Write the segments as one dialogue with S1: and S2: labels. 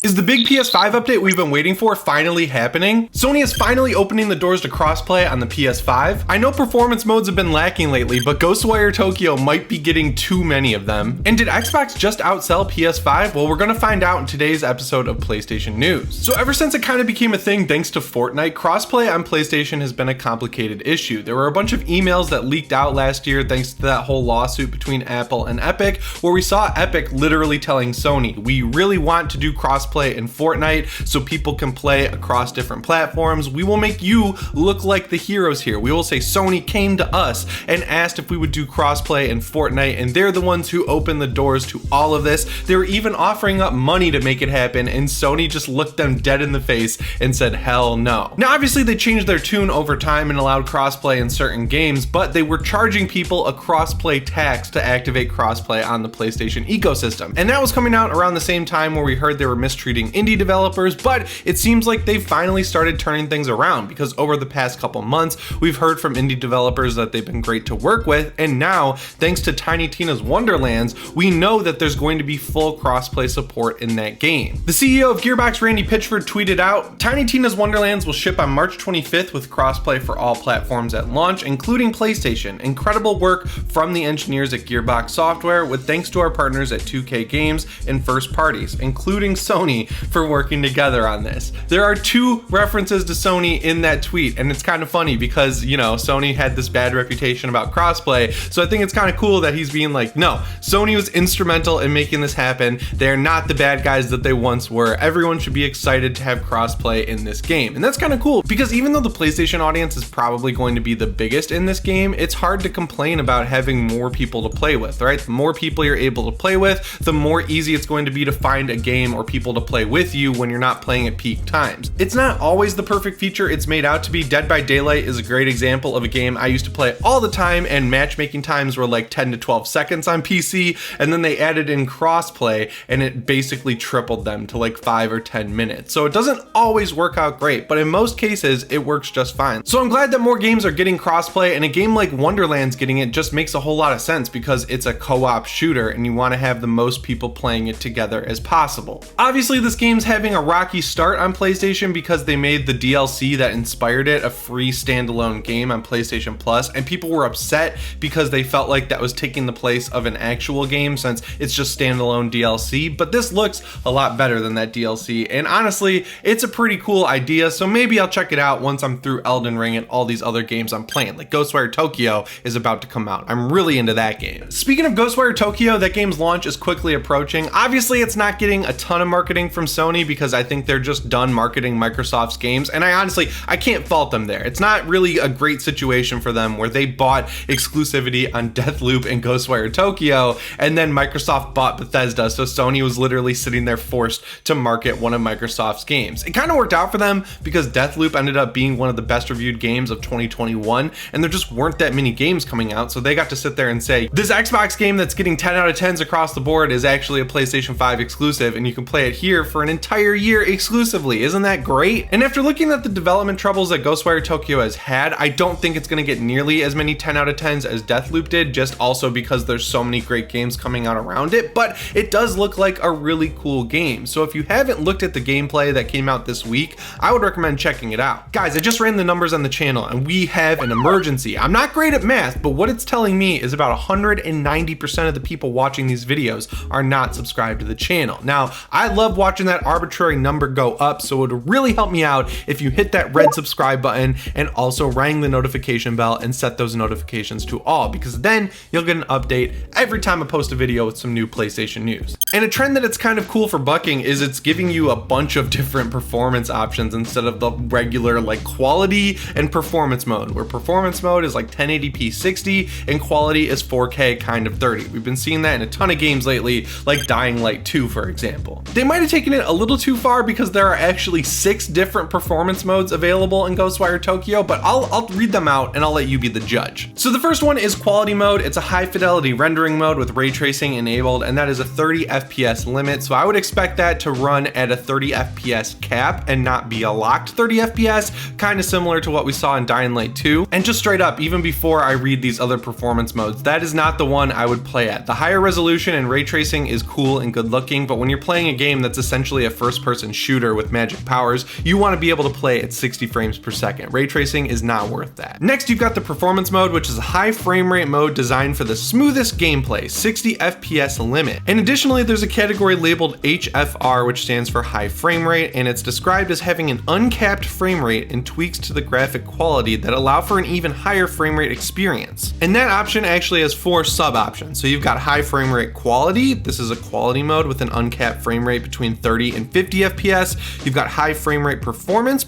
S1: Is the big PS5 update we've been waiting for finally happening? Sony is finally opening the doors to crossplay on the PS5. I know performance modes have been lacking lately, but Ghostwire Tokyo might be getting too many of them. And did Xbox just outsell PS5? Well, we're gonna find out in today's episode of PlayStation News. So ever since it kind of became a thing thanks to Fortnite, crossplay on PlayStation has been a complicated issue. There were a bunch of emails that leaked out last year thanks to that whole lawsuit between Apple and Epic, where we saw Epic literally telling Sony, we really want to do crossplay in Fortnite so people can play across different platforms. We will make you look like the heroes here. We will say Sony came to us and asked if we would do crossplay in Fortnite, and they're the ones who opened the doors to all of this. They were even offering up money to make it happen, and Sony just looked them dead in the face and said hell no. Now obviously they changed their tune over time and allowed crossplay in certain games, but they were charging people a crossplay tax to activate crossplay on the PlayStation ecosystem. And that was coming out around the same time where we heard they were mistreating indie developers, but it seems like they've finally started turning things around, because over the past couple months we've heard from indie developers that they've been great to work with, and now thanks to Tiny Tina's Wonderlands, we know that there's going to be full crossplay support in that game. The CEO of Gearbox, Randy Pitchford, tweeted out, Tiny Tina's Wonderlands will ship on March 25th with crossplay for all platforms at launch, including PlayStation. Incredible work from the engineers at Gearbox Software, with thanks to our partners at 2K Games and first parties, including Sony, for working together on this. There are two references to Sony in that tweet, and it's kind of funny because, you know, Sony had this bad reputation about crossplay, so I think it's kind of cool that he's being like, no, Sony was instrumental in making this happen. They're not the bad guys that they once were. Everyone should be excited to have crossplay in this game. And that's kind of cool, because even though the PlayStation audience is probably going to be the biggest in this game, it's hard to complain about having more people to play with, right? The more people you're able to play with, the more easy it's going to be to find a game or people to play with you when you're not playing at peak times. It's not always the perfect feature it's made out to be. Dead by Daylight is a great example of a game I used to play all the time, and matchmaking times were like 10 to 12 seconds on PC, and then they added in crossplay and it basically tripled them to like 5 or 10 minutes. So it doesn't always work out great, but in most cases it works just fine. So I'm glad that more games are getting crossplay, and a game like Wonderlands getting it just makes a whole lot of sense because it's a co-op shooter and you want to have the most people playing it together as possible. Obviously this game's having a rocky start on PlayStation because they made the DLC that inspired it a free standalone game on PlayStation Plus, and people were upset because they felt like that was taking the place of an actual game since it's just standalone DLC. But this looks a lot better than that DLC, and honestly it's a pretty cool idea, so maybe I'll check it out once I'm through Elden Ring and all these other games I'm playing. Like Ghostwire Tokyo is about to come out. I'm really into that game. Speaking of Ghostwire Tokyo, that game's launch is quickly approaching. Obviously it's not getting a ton of marketing from Sony because I think they're just done marketing Microsoft's games, and I can't fault them there. It's not really a great situation for them where they bought exclusivity on Deathloop and Ghostwire Tokyo, and then Microsoft bought Bethesda, so Sony was literally sitting there forced to market one of Microsoft's games. It kind of worked out for them because Deathloop ended up being one of the best reviewed games of 2021, and there just weren't that many games coming out, so they got to sit there and say, this Xbox game that's getting 10 out of 10s across the board is actually a PlayStation 5 exclusive, and you can play it here for an entire year exclusively. Isn't that great? And after looking at the development troubles that Ghostwire Tokyo has had, I don't think it's going to get nearly as many 10 out of 10s as Deathloop did, just also because there's so many great games coming out around it, but it does look like a really cool game. So if you haven't looked at the gameplay that came out this week, I would recommend checking it out. Guys, I just ran the numbers on the channel and we have an emergency. I'm not great at math, but what it's telling me is about 190% of the people watching these videos are not subscribed to the channel. Now, I love watching that arbitrary number go up, so it would really help me out if you hit that red subscribe button and also rang the notification bell and set those notifications to all, because then you'll get an update every time I post a video with some new PlayStation news. And a trend that it's kind of cool for bucking is it's giving you a bunch of different performance options instead of the regular like quality and performance mode, where performance mode is like 1080p 60 and quality is 4K kind of 30. We've been seeing that in a ton of games lately, like Dying Light 2 for example. They might have taken it a little too far because there are actually 6 different performance modes available in Ghostwire Tokyo, but I'll read them out and I'll let you be the judge. So the first one is quality mode. It's a high fidelity rendering mode with ray tracing enabled, and that is a 30 FPS limit. So I would expect that to run at a 30 FPS cap and not be a locked 30 FPS, kind of similar to what we saw in Dying Light 2. And just straight up, even before I read these other performance modes, that is not the one I would play at. The higher resolution and ray tracing is cool and good looking, but when you're playing a game that's that's essentially a first-person shooter with magic powers, you want to be able to play at 60 frames per second. Ray tracing is not worth that. Next, you've got the performance mode, which is a high frame rate mode designed for the smoothest gameplay, 60 FPS limit. And additionally, there's a category labeled HFR, which stands for high frame rate, and it's described as having an uncapped frame rate and tweaks to the graphic quality that allow for an even higher frame rate experience. And that option actually has 4 sub options. So you've got high frame rate quality. This is a quality mode with an uncapped frame rate between 30 and 50 FPS. You've got high frame rate performance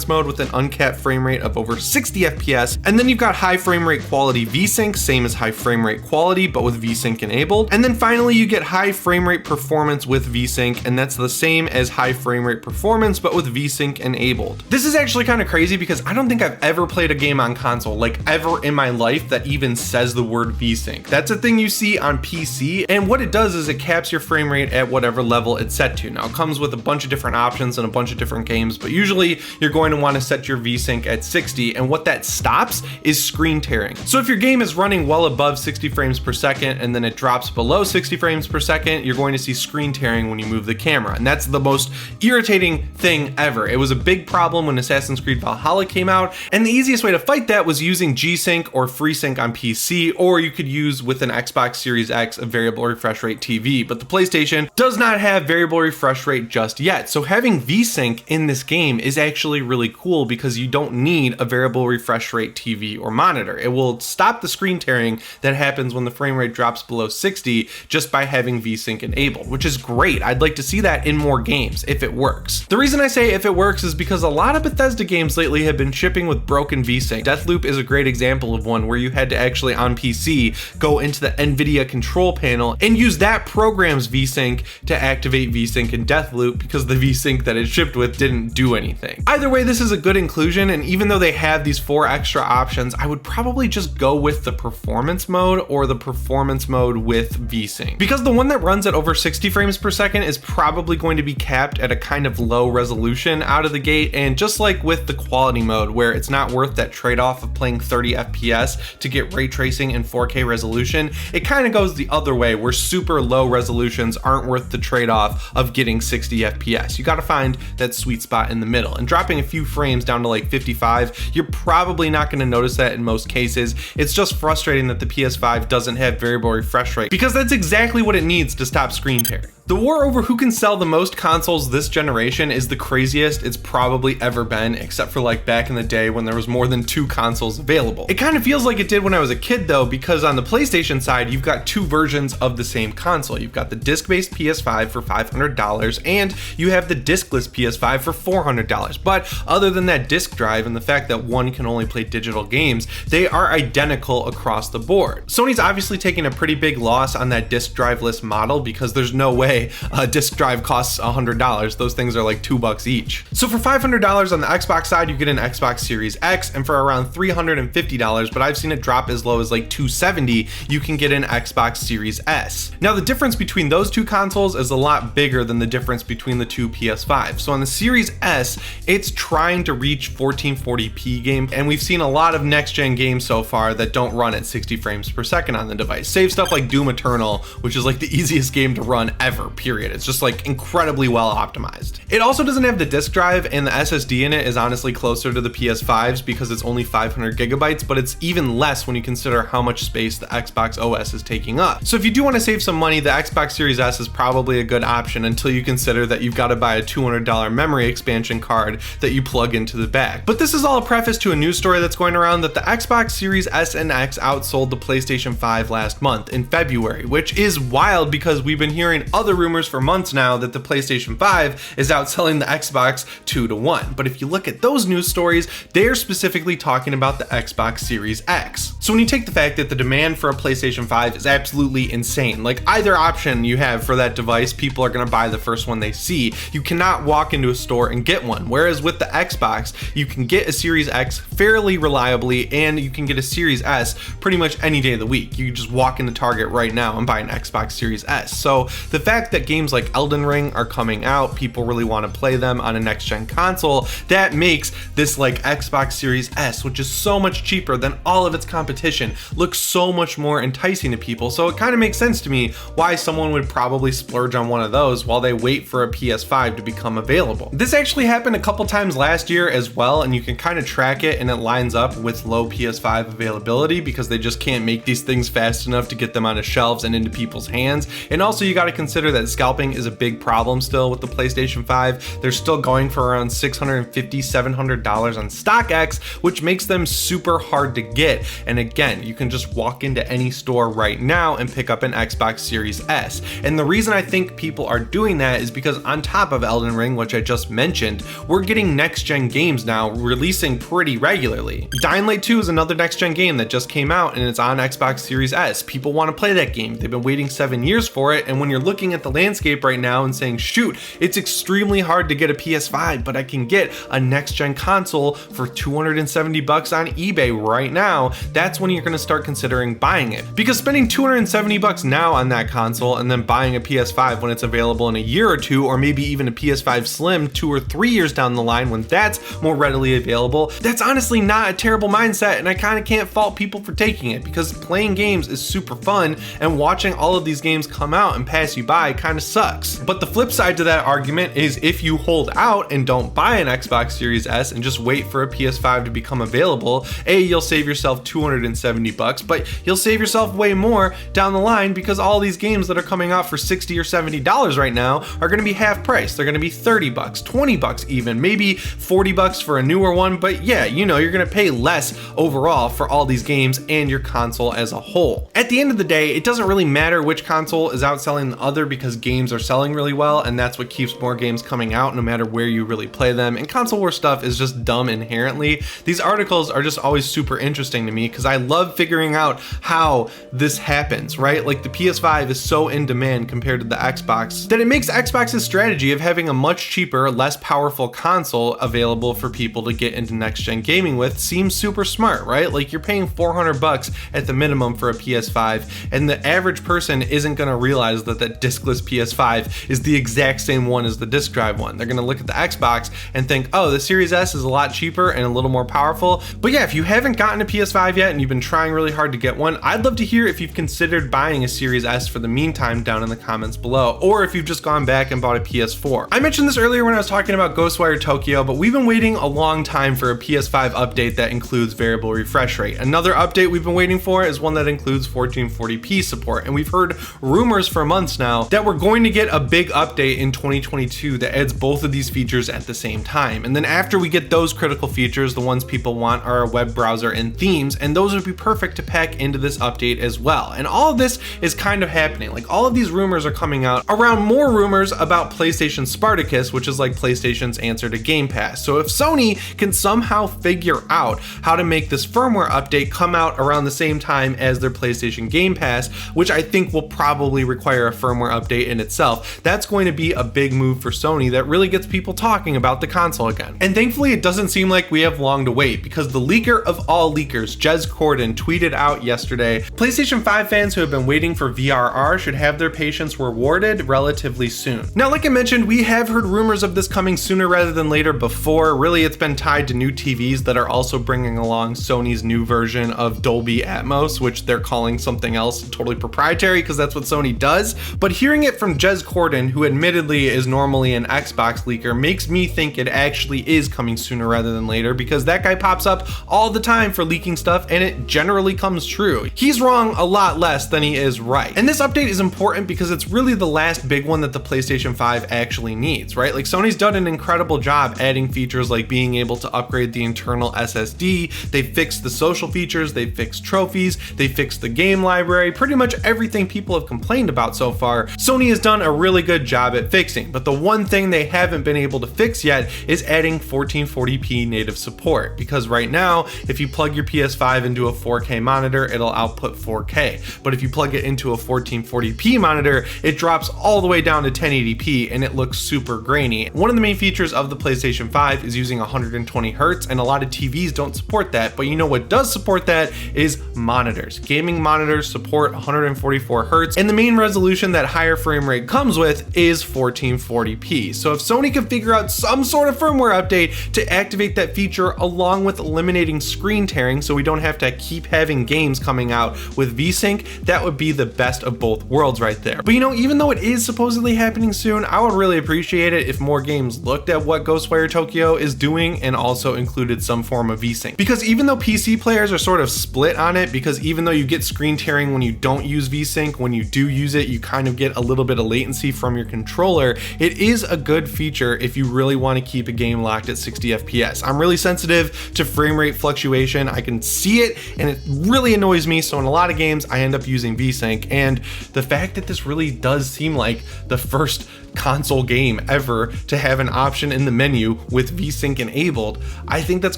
S1: mode with an uncapped frame rate of over 60 FPS. And then you've got high frame rate quality VSync, same as high frame rate quality, but with VSync enabled. And then finally, you get high frame rate performance with VSync, and that's the same as high frame rate performance, but with VSync enabled. This is actually kind of crazy because I don't think I've ever played a game on console, like ever in my life, that even says the word VSync. That's a thing you see on PC, and what it does is it caps your frame rate at whatever level it's set to. Now, it comes with a bunch of different options and a bunch of different games, but usually you're going to want to set your VSync at 60, and what that stops is screen tearing. So if your game is running well above 60 frames per second and then it drops below 60 frames per second, you're going to see screen tearing when you move the camera, and that's the most irritating thing ever. It was a big problem when Assassin's Creed Valhalla came out, and the easiest way to fight that was using G-Sync or FreeSync on PC, or you could use with an Xbox Series X a variable refresh rate TV, but the PlayStation does not have variable refresh rate just yet. So having VSync in this game is actually really cool because you don't need a variable refresh rate TV or monitor. It will stop the screen tearing that happens when the frame rate drops below 60 just by having VSync enabled, which is great. I'd like to see that in more games if it works. The reason I say if it works is because a lot of Bethesda games lately have been shipping with broken VSync. Deathloop is a great example of one where you had to actually on PC go into the NVIDIA control panel and use that program's VSync to activate VSync in Deathloop because the VSync that it shipped with didn't do anything. Either way, this is a good inclusion, and even though they have these 4 extra options, I would probably just go with the performance mode or the performance mode with VSync, because the one that runs at over 60 frames per second is probably going to be capped at a kind of low resolution out of the gate, and just like with the quality mode where it's not worth that trade-off of playing 30 FPS to get ray tracing and 4K resolution, it kind of goes the other way where super low resolutions aren't worth the trade-off of getting 60 FPS. You got to find that sweet spot in the middle, and dropping a few frames down to like 55, you're probably not going to notice that in most cases. It's just frustrating that the PS5 doesn't have variable refresh rate, because that's exactly what it needs to stop screen tearing. The war over who can sell the most consoles this generation is the craziest it's probably ever been, except for like back in the day when there was more than 2 consoles available. It kind of feels like it did when I was a kid though, because on the PlayStation side, you've got 2 versions of the same console. You've got the disc-based PS5 for $500, and you have the discless PS5 for $400. But other than that disc drive and the fact that one can only play digital games, they are identical across the board. Sony's obviously taking a pretty big loss on that disc drive-less model because there's no way a disc drive costs $100. Those things are like $2 each. So for $500 on the Xbox side, you get an Xbox Series X, and for around $350, but I've seen it drop as low as like $270, you can get an Xbox Series S. Now the difference between those 2 consoles is a lot bigger than the difference between the 2 PS5s. So on the Series S, it's trying to reach 1440p games, and we've seen a lot of next-gen games so far that don't run at 60 frames per second on the device. Save stuff like Doom Eternal, which is like the easiest game to run ever, period. It's just like incredibly well optimized. It also doesn't have the disk drive, and the SSD in it is honestly closer to the PS5's because it's only 500 gigabytes, but it's even less when you consider how much space the Xbox OS is taking up. So if you do want to save some money, the Xbox Series S is probably a good option until you consider that you've got to buy a $200 memory expansion card that you plug into the back. But this is all a preface to a news story that's going around that the Xbox Series S and X outsold the PlayStation 5 last month in February, which is wild because we've been hearing other rumors for months now that the PlayStation 5 is outselling the Xbox 2-1. But if you look at those news stories, they are specifically talking about the Xbox Series X. So when you take the fact that the demand for a PlayStation 5 is absolutely insane, like either option you have for that device, people are going to buy the first one they see. You cannot walk into a store and get one. Whereas with the Xbox, you can get a Series X fairly reliably, and you can get a Series S pretty much any day of the week. You can just walk into Target right now and buy an Xbox Series S. So the fact fact that games like Elden Ring are coming out, people really want to play them on a next-gen console, that makes this like Xbox Series S, which is so much cheaper than all of its competition, look so much more enticing to people. So it kind of makes sense to me why someone would probably splurge on one of those while they wait for a PS5 to become available. This actually happened a couple times last year as well, and you can kind of track it, and it lines up with low PS5 availability because they just can't make these things fast enough to get them on the shelves and into people's hands. And also you got to consider that scalping is a big problem still with the PlayStation 5. They're still going for around $650, $700 on StockX, which makes them super hard to get. And again, you can just walk into any store right now and pick up an Xbox Series S. And the reason I think people are doing that is because on top of Elden Ring, which I just mentioned, we're getting next-gen games now releasing pretty regularly. Dying Light 2 is another next-gen game that just came out, and it's on Xbox Series S. People want to play that game. They've been waiting 7 years for it, and when you're looking at the landscape right now and saying, shoot, it's extremely hard to get a PS5, but I can get a next-gen console for $270 on eBay right now, that's when you're going to start considering buying it. Because spending $270 now on that console and then buying a PS5 when it's available in a year or two, or maybe even a PS5 Slim 2 or 3 years down the line when that's more readily available, that's honestly not a terrible mindset, and I kind of can't fault people for taking it, because playing games is super fun, and watching all of these games come out and pass you by kind of sucks. But the flip side to that argument is if you hold out and don't buy an Xbox Series S and just wait for a PS5 to become available, you'll save yourself $270, but you'll save yourself way more down the line, because all these games that are coming out for $60 or $70 right now are going to be half price. They're going to be $30, $20 even, maybe $40 for a newer one, but yeah, you know, you're going to pay less overall for all these games and your console as a whole. At the end of the day, it doesn't really matter which console is outselling the other, because games are selling really well, and that's what keeps more games coming out no matter where you really play them. And console war stuff is just dumb inherently. These articles are just always super interesting to me because I love figuring out how this happens, right? Like the PS5 is so in demand compared to the Xbox that it makes Xbox's strategy of having a much cheaper, less powerful console available for people to get into next-gen gaming with seem super smart, right? Like you're paying $400 at the minimum for a PS5, and the average person isn't going to realize that that discless PS5 is the exact same one as the disc drive one. They're going to look at the Xbox and think, oh, the Series S is a lot cheaper and a little more powerful. But yeah, if you haven't gotten a PS5 yet and you've been trying really hard to get one, I'd love to hear if you've considered buying a Series S for the meantime down in the comments below, or if you've just gone back and bought a PS4. I mentioned this earlier when I was talking about Ghostwire Tokyo, but we've been waiting a long time for a PS5 update that includes variable refresh rate. Another update we've been waiting for is one that includes 1440p support, and we've heard rumors for months now that we're going to get a big update in 2022 that adds both of these features at the same time. And then after we get those critical features, the ones people want are a web browser and themes, and those would be perfect to pack into this update as well. And all of this is kind of happening. Like all of these rumors are coming out around more rumors about PlayStation Spartacus, which is like PlayStation's answer to Game Pass. So if Sony can somehow figure out how to make this firmware update come out around the same time as their PlayStation Game Pass, which I think will probably require a firmware update in itself, that's going to be a big move for Sony that really gets people talking about the console again. And thankfully it doesn't seem like we have long to wait, because the leaker of all leakers, Jez Corden, tweeted out yesterday, PlayStation 5 fans who have been waiting for VRR should have their patience rewarded relatively soon. Now, like I mentioned, we have heard rumors of this coming sooner rather than later before. Really, it's been tied to new TVs that are also bringing along Sony's new version of Dolby Atmos, which they're calling something else totally proprietary because that's what Sony does. But hearing it from Jez Corden, who admittedly is normally an Xbox leaker, makes me think it actually is coming sooner rather than later, because that guy pops up all the time for leaking stuff and it generally comes true. He's wrong a lot less than he is right. And this update is important because it's really the last big one that the PlayStation 5 actually needs, right? Like Sony's done an incredible job adding features like being able to upgrade the internal SSD. They fixed the social features, they fixed trophies, they fixed the game library, pretty much everything people have complained about so far. Sony has done a really good job at fixing, but the one thing they haven't been able to fix yet is adding 1440p native support, because right now, if you plug your PS5 into a 4K monitor, it'll output 4K. But if you plug it into a 1440p monitor, it drops all the way down to 1080p and it looks super grainy. One of the main features of the PlayStation 5 is using 120 Hz, and a lot of TVs don't support that, but you know what does support that is monitors. Gaming monitors support 144 Hz, and the main resolution that higher higher frame rate comes with is 1440p. So if Sony can figure out some sort of firmware update to activate that feature along with eliminating screen tearing so we don't have to keep having games coming out with VSync, that would be the best of both worlds right there. But you know, even though it is supposedly happening soon, I would really appreciate it if more games looked at what Ghostwire Tokyo is doing and also included some form of VSync. Because even though PC players are sort of split on it, because even though you get screen tearing when you don't use VSync, when you do use it, you kind of get a little bit of latency from your controller, it is a good feature if you really want to keep a game locked at 60 FPS. I'm really sensitive to frame rate fluctuation. I can see it and it really annoys me. So in a lot of games, I end up using VSync. And the fact that this really does seem like the first console game ever to have an option in the menu with VSync enabled, I think that's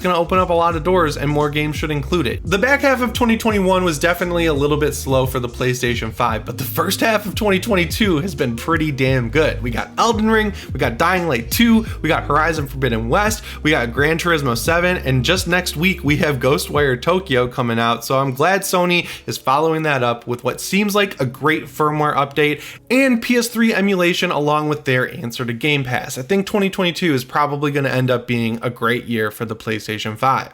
S1: going to open up a lot of doors and more games should include it. The back half of 2021 was definitely a little bit slow for the PlayStation 5, but the first half of 2022 has been pretty damn good. We got Elden Ring, we got Dying Light 2, we got Horizon Forbidden West, we got Gran Turismo 7, and just next week we have Ghostwire Tokyo coming out, so I'm glad Sony is following that up with what seems like a great firmware update and PS3 emulation along with their answer to Game Pass. I think 2022 is probably going to end up being a great year for the PlayStation 5.